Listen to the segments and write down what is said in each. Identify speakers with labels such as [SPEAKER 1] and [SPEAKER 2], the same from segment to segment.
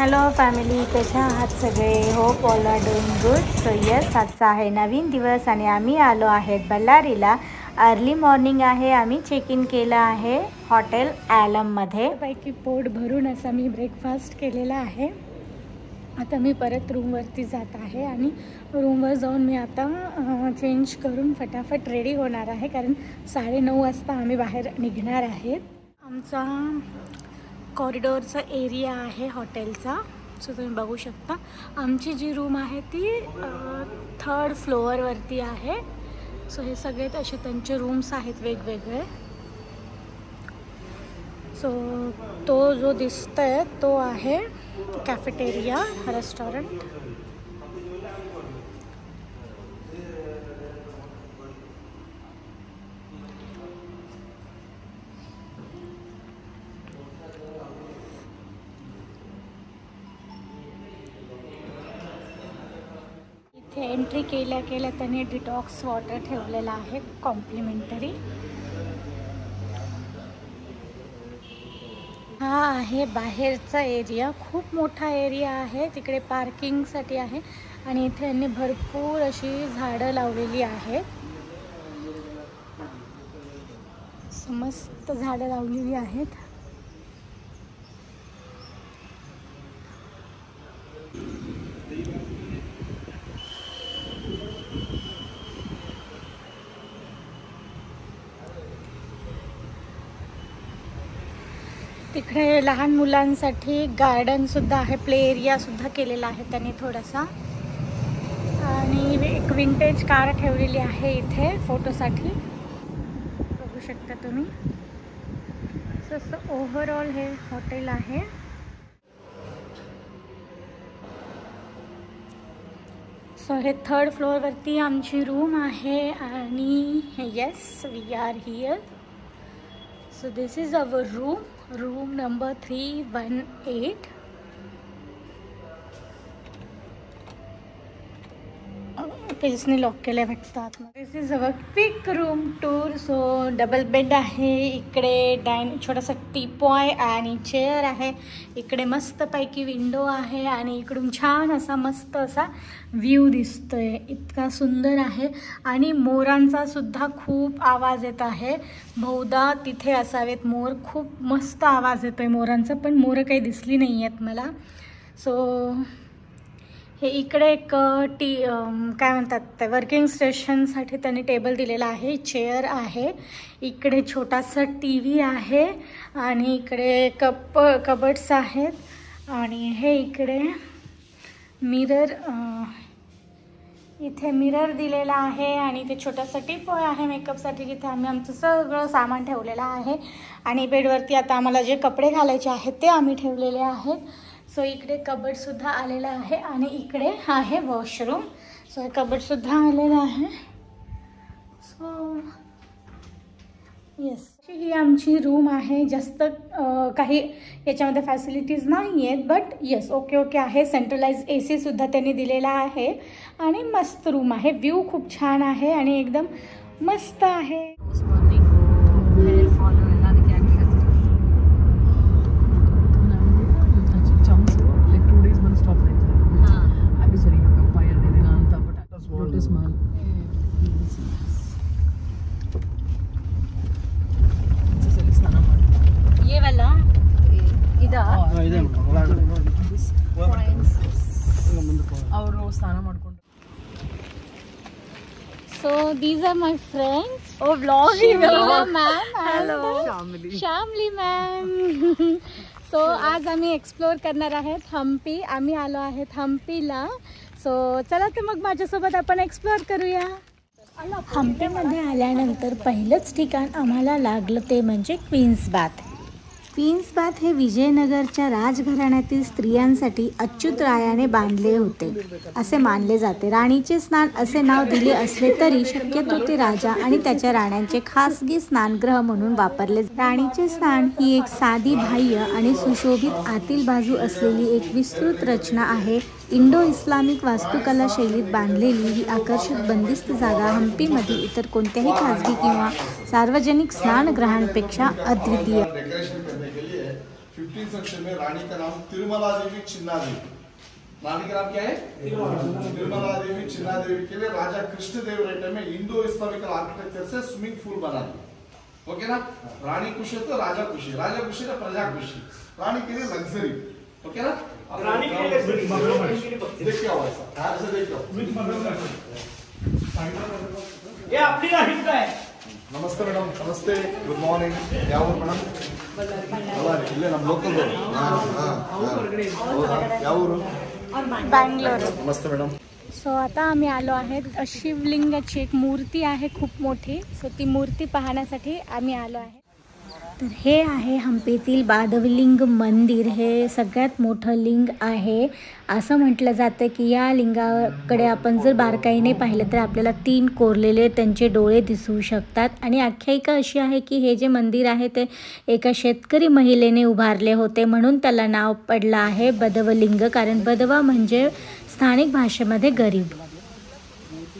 [SPEAKER 1] Hello family, कशा आहात सगळे? Hope all are doing good. So yes, आजचा आहे नवीन दिवस आणि आम्ही आलो आहेत बल्लारीला. अर्ली मॉर्निंग आहे. आम्ही चेक इन केलं आहे हॉटेल ॲलममध्ये. पैकी पोट भरून असा मी ब्रेकफास्ट केलेला आहे. आता मी परत रूमवरती जात आहे आणि रूमवर जाऊन मी आता चेंज करून फटाफट रेडी होणार आहे, कारण 9:30 वाजता आम्ही बाहेर निघणार आहेत. आमचा कॉरिडोरचा एरिया आहे हॉटेलचा. सो तुम्ही बघू शकता आमची जी रूम आहे ती 3rd फ्लोअरवरती आहे. सो हे सगळे असे त्यांचे रूम्स आहेत वेगवेगळे. सो तो जो दिसतोय तो आहे कॅफेटेरिया रेस्टॉरंट. इथे एंट्री केल्या त्यांनी डिटॉक्स वॉटर ठेवलेला आहे कॉम्प्लिमेंटरी. हा आहे बाहेरचा एरिया. खूप मोठा एरिया आहे. तिकडे पार्किंगसाठी आहे आणि इथे यांनी भरपूर अशी झाडं लावलेली आहेत. मस्त झाडं लावलेली आहेत. तिकडे लहान मुलांसाठी गार्डन सुद्धा आहे. प्ले एरिया सुद्धा केलेला आहे त्यांनी थोडासा. आणि एक विंटेज कार ठेवलेली आहे इथे फोटोसाठी, बघू शकता तुम्ही. असं ओव्हरऑल हे हॉटेल आहे. सो हे 3rd फ्लोअरवरती आमची रूम आहे आणि yes, we are here. So this is our room number 318. पेजने लॉक केल्या भेटतात. This is our quick room tour. So double bed आहे. इकडे छोटासा टीपॉय आणि चेअर आहे. इकडे मस्तपैकी विंडो आहे आणि इकडून छान असा मस्त असा व्ह्यू दिसतोय. इतका सुंदर आहे. आणि मोरांचा सुद्धा खूप आवाज येत आहे. बहुधा तिथे असावेत मोर. खूप मस्त आवाज येतोय मोरांचा, पण मोर काही दिसली नाही आहेत मला. सो हे इकडे एक काय म्हणतात ते वर्किंग स्टेशनसाठी त्यांनी टेबल दिलेला आहे. चेअर आहे. इकडे छोटासा TV आहे आणि इकडे कबर्ड्स आहेत. आणि हे इकडे मिरर, इथे मिरर दिलेला आहे. आणि इथे छोटासा टीपॉय आहे मेकअपसाठी, जिथे आम्ही आमचं सगळं सामान ठेवलेलं आहे. आणि बेडवरती आता आम्हाला जे कपडे घालायचे आहेत ते आम्ही ठेवलेले आहेत. सो इकडे कबर्डसुद्धा आलेला आहे आणि इकडे आहे वॉशरूम. सो हे कबर्डसुद्धा आलेलं आहे. सो येस, ही आमची रूम आहे. जास्त काही याच्यामध्ये फॅसिलिटीज नाही आहेत, बट येस, ओके आहे. सेंट्रलाइज AC सुद्धा त्यांनी दिलेला आहे आणि मस्त रूम आहे. व्ह्यू खूप छान आहे आणि एकदम मस्त आहे. ये वाला So these are my friends. Oh, vlogging. Ma'am. Hello. Shamli ma'am. So आज आम्ही एक्सप्लोर करणार आहेत हम्पी. आम्ही आलो आहेत हम्पीला. सो चला तर मग माझ्यासोबत आपण एक्सप्लोर करूया. हम्पीमध्ये आल्यानंतर पहिलंच ठिकाण आम्हाला लागलं ते म्हणजे क्वीन्स बाथ. क्वीन्स बाथ हे विजयनगरच्या राजघराण्यातील स्त्रियांसाठी अच्युतरायाने बांधले होते असे मानले जाते. राणीचे स्नान असे नाव दिले असले तरी शक्यतो ते राजा आणि त्याच्या राण्यांचे खासगी स्नानगृह म्हणून वापरले. राणीचे स्नान ही एक साधी, बाह्य आणि सुशोभित आतील बाजू असलेली एक विस्तृत रचना आहे. इंडो इस्लामिक वास्तुकला शैलीत बांधलेली ही आकर्षक बंदिस्त जागा हम्पीमधील इतर कोणत्याही खाजगी किंवा सार्वजनिक स्नानगृहांपेक्षा अद्वितीय.
[SPEAKER 2] कक्ष में रानी का नाम तिरुमला देवी चिन्ना देवी, रानी का नाम क्या है तिरुमला देवी चिन्ना देवी के लिए राजा कृष्णदेव रेड्डी में इंडो इस्लामिकल आर्किटेक्चर से स्विमिंग पूल बना दिया। ओके ना, रानी खुश है तो राजा खुश है, राजा खुश है तो प्रजा खुश है, रानी के लिए लग्जरी। ओके ना, रानी के लिए देखिए ऐसा देखो
[SPEAKER 3] ये अपनी रानी का है।
[SPEAKER 2] नमस्ते मैडम, नमस्ते, गुड मॉर्निंग। ಯಾವ ಊರು ಮೇಡಮ್? ಇಲ್ಲೇ ನಮ್ಮ ಲೋಕಲ್ ಯಾವ ಊರು?
[SPEAKER 1] बँगलोर।
[SPEAKER 2] नमस्ते मॅडम।
[SPEAKER 1] सो आता आम्ही आलो आहेत, शिवलिंगाची एक मूर्ती आहे खूप मोठी, सो ती मूर्ती पाहण्यासाठी आम्ही आलो आहे। तर हे आहे हम्पीतील बादवलिंग मंदिर। हे सगळ्यात मोठं लिंग आहे। असं म्हटलं जातं की या लिंगाकडे आपण जर बारकाईने पाहिलं तर आपल्याला 3 कोरलेले त्यांचे डोळे दिसू शकतात। आणि आख्यायिका अशी आहे की हे जे मंदिर आहे ते एका शेतकरी महिलेने उभारले होते, म्हणून त्याला नाव पडलं आहे बदवलिंग, कारण बदवा म्हणजे स्थानिक भाषेमध्ये गरीब।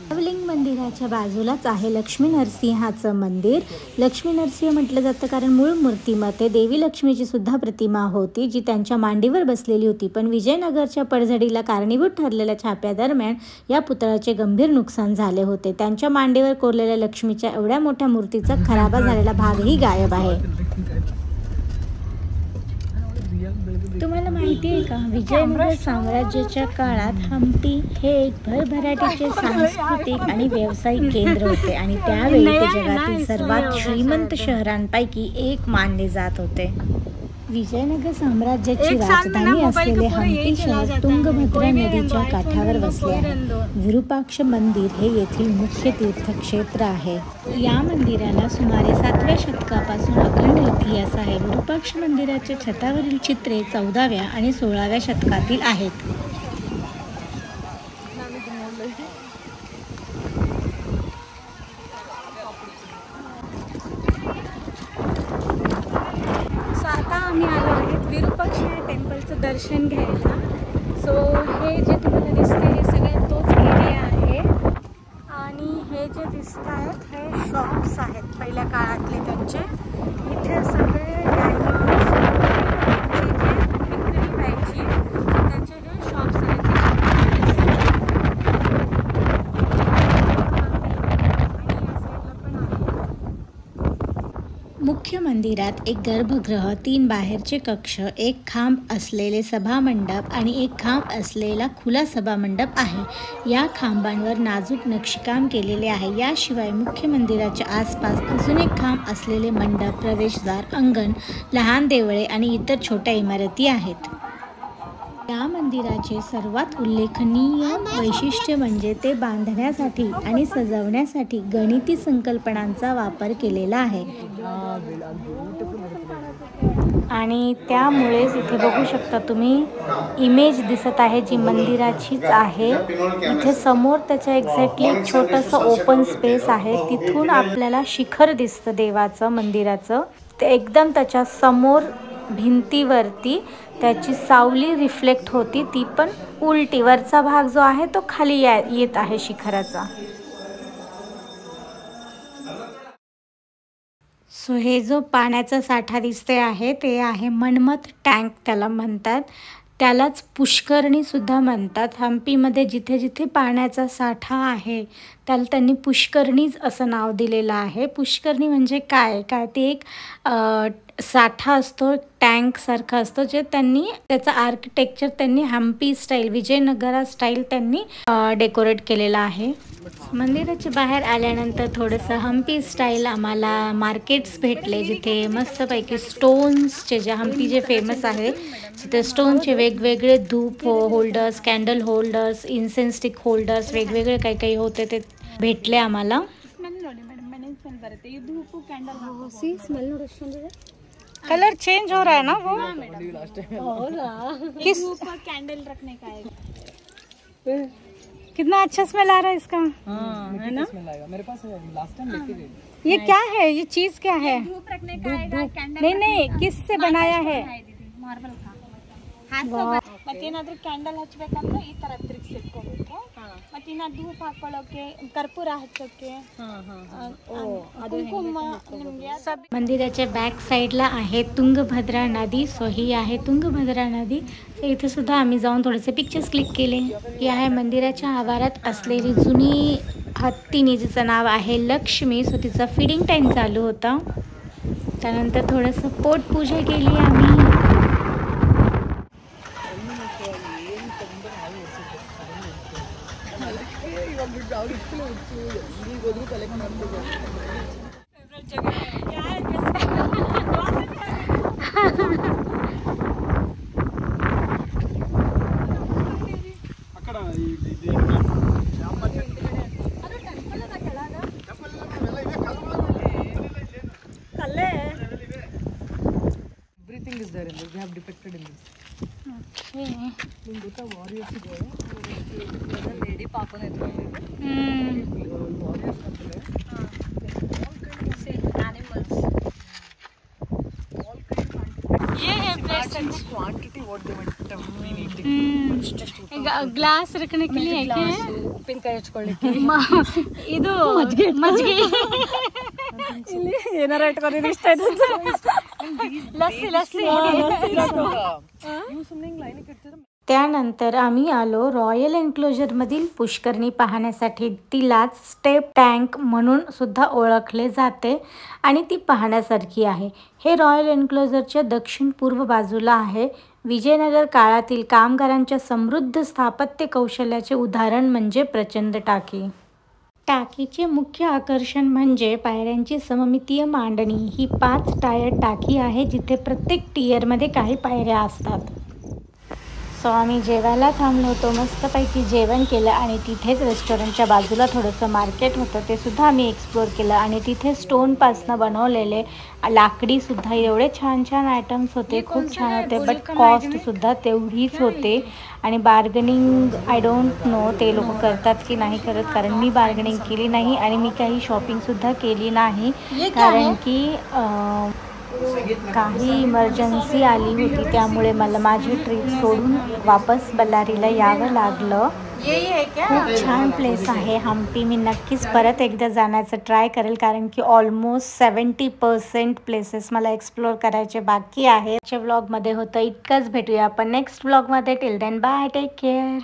[SPEAKER 1] बादवलिंग मंदिराच्या बाजूलाच आहे लक्ष्मी नरसिंहाचं मंदिर। लक्ष्मी नरसिंह म्हटलं जातं कारण मूळ मूर्तीमध्ये देवी लक्ष्मीची सुद्धा प्रतिमा होती, जी त्यांच्या मांडीवर बसलेली होती। पण विजयनगरच्या पडझडीला कारणीभूत ठरलेल्या छाप्यादरम्यान या पुतळ्याचे गंभीर नुकसान झाले होते। त्यांच्या मांडीवर कोरलेल्या लक्ष्मीच्या एवढ्या मोठ्या मूर्तीचा खराब झालेला भागही गायब आहे। तुम्हाला माहिती आहे का, विजयनगर साम्राज्याच्या काळात हम्पी हे एक भरभराटीचे सांस्कृतिक आणि व्यावसायिक केंद्र होते आणि त्यावेळी ते जगातील सर्वात श्रीमंत शहरांपैकी एक मानले जात होते। विजयनगर साम्राज्याची राजधानी असलेले हम्पी शहर तुंगभद्रा नदीच्या काठावर वसले आहे। विरूपाक्ष मंदिर हे येथील मुख्य तीर्थक्षेत्र आहे। या मंदिराला सुमारे 7व्या शतकापासून अखंड इतिहास आहे। विरूपाक्ष मंदिराच्या छतावरील चित्रे 14व्या आणि 16व्या शतकातील आहेत। आम्ही आलो आहेत विरूपाक्ष टेम्पलचं दर्शन घ्यायला। सो हे जे तुम्हाला दिसते हे सगळ्यात तोच एरिया आहे आणि हे जे दिसत आहेत हे शॉप्स आहेत पहिल्या काळातले त्यांचे। इथे सगळे डायमंड्स जे विक्री व्हायची त्यांचे जे शॉप्स आहेत। मुख्य मंदिरात एक गर्भगृह, 3 बाहेरचे कक्ष, एक खांब असलेले सभामंडप आणि एक खांब असलेला खुला सभामंडप आहे। या खांबांवर नाजूक नक्षीकाम केलेले आहे। याशिवाय मुख्य मंदिराच्या आसपास अजून एक खांब असलेले मंडप, प्रवेशद्वार, अंगण, लहान देवळे आणि इतर छोट्या इमारती आहेत। या मंदिराचे सर्वात उल्लेखनीय वैशिष्ट्य म्हणजे ते बांधण्यासाठी आणि सजवण्यासाठी गणिती संकल्पनांचा वापर केलेला आहे आणि त्यामुळेच इथे बघू शकता तुम्ही इमेज दिसत आहे जी मंदिराचीच आहे। इथे समोर त्याच्या एक्झॅक्टली एक छोटंसं ओपन स्पेस आहे, तिथून आपल्याला शिखर दिसतं देवाचं मंदिराचं। ते एकदम त्याच्या समोर भिंतीवरती त्याची सावली रिफ्लेक्ट होती, ती पण उलटी। वरचा भाग जो आहे तो खाली येत आहे शिखराचा। सो हे जो पाण्याचा साठा दिसते आहे ते आहे मनमथ टँक त्याला म्हणतात, त्यालाच पुष्करणी सुद्धा म्हणतात। हम्पीमध्ये जिथे जिथे पाण्याचा साठा आहे त्याला त्यांनी पुष्करणीच असं नाव दिलेलं आहे। पुष्करणी म्हणजे काय ते एक साठा असतो, टँक सारखा असतो, जे त्यांनी त्याचं आर्किटेक्चर त्यांनी हम्पी स्टाईल, विजयनगरा स्टाईल त्यांनी डेकोरेट केलेलं आहे। मंदिराच्या बाहेर आल्यानंतर थोडंसं हम्पी स्टाईल आम्हाला मार्केट्स भेटले, जिथे मस्तपैकी स्टोन्सचे जे हम्पी जे फेमस आहे तिथे स्टोनचे वेगवेगळे धूप holders, candle holders, incense stick holders वेगवेगळे काही काही होते ते भेटले आम्हाला। कलर चेंज हो रहा है ना वो? किस कैंडल रखने का है। कितना अच्छा स्मेल आ रहा है इसका। है ना, मेरे पास लास्ट टाइम लेके गई। ये क्या है, ये चीज क्या है? धूप रखने का है। नहीं, किस से बनाया है? मार्बल का। ಮತ್ತೇನಾದ್ರೂ ಕ್ಯಾಂಡಲ್ ಹಚ್ಬೇಕಂದ್ರೆ ಈ ತರ ತಿರ್ಗಿಸಿಟ್ಕೋಬೇಕು. ಮತ್ತಿನ್ನ ಧೂಪ ಹಾಕೊಳ್ಳೋಕೆ, ಕರ್ಪೂರ ಹಚ್ಚೋಕೆ, कुंकुम निम्गे. मंदिराच्या बॅक साईडला आहे तुंगभद्रा नदी. सो ही आहे तुंगभद्रा नदी. तर इथे सुद्धा आम्ही जाऊन थोडेसे पिक्चर्स क्लिक केले. ही आहे मंदिराच्या आवारात असलेली जुनी हत्तीनी, जिचं नाव आहे लक्ष्मी. सो तिचा फीडिंग टाईम चालू होता. त्यानंतर थोडंसं पोटपूजा केली आम्ही.
[SPEAKER 4] Everything is there in this. They have depicted in this.
[SPEAKER 1] Okay.
[SPEAKER 4] Warriors lady Papa animals. Quantity what they have been eating.
[SPEAKER 1] Glass रखने के लिए क्या है?
[SPEAKER 4] ಉಪ್ಪಿನಕಾಯಿ ಹಚ್ಕೊಳ್ಳಿಕ್ಕೆ
[SPEAKER 1] ಇದು ಮಜ್ಜಿಗೆ
[SPEAKER 4] ಏನಾರ ಇಟ್ಕೊಂಡಿದ್ರೆ ಇಷ್ಟ ಆಯ್ತು.
[SPEAKER 1] लस्सी
[SPEAKER 4] लाईन.
[SPEAKER 1] त्यानंतर आम्ही आलो रॉयल एन्क्लोजरमधील पुष्करणी पाहण्यासाठी. तिलाच स्टेप टँक म्हणून सुद्धा ओळखले जाते आणि ती पाहण्यासारखी आहे. हे रॉयल एन्क्लोजरच्या दक्षिण पूर्व बाजूला आहे. विजयनगर काळातील कामगारांच्या समृद्ध स्थापत्य कौशल्याचे उदाहरण म्हणजे प्रचंड टाकी. टाकीचे मुख्य आकर्षण म्हणजे पायऱ्यांची सममितीय मांडणी. ही 5 टायर टाकी आहे जिथे प्रत्येक टियरमध्ये काही पायऱ्या असतात. सो आम्ही जेवायला थांबलो होतो. मस्तपैकी जेवण केलं आणि तिथेच रेस्टॉरंटच्या बाजूला थोडंसं मार्केट होतं, ते सुद्धा आम्ही एक्सप्लोर केलं. आणि तिथे स्टोनपासनं बनवलेले लाकडीसुद्धा एवढे छान छान आयटम्स होते, खूप छान होते. बट कॉस्टसुद्धा तेवढीच होते. आणि बार्गनिंग आय डोंट नो ते लोक करतात की नाही करत, कारण मी बार्गनिंग केली नाही आणि मी काही शॉपिंगसुद्धा केली नाही, कारण की काही इमर्जन्सी आली होती. त्यामुळे मला माझी ट्रिप सोडून वापस बल्लारीला यावं लागलं. खूप छान प्लेस आहे हम्पी. मी नक्कीच परत एकदा जाण्याचं ट्राय करेल, कारण की ऑलमोस्ट 70% प्लेसेस मला एक्सप्लोर करायचे बाकी आहे. आजच्या व्लॉगमध्ये होतं इतकंच. भेटूया आपण नेक्स्ट व्लॉगमध्ये. Till then bye, take care.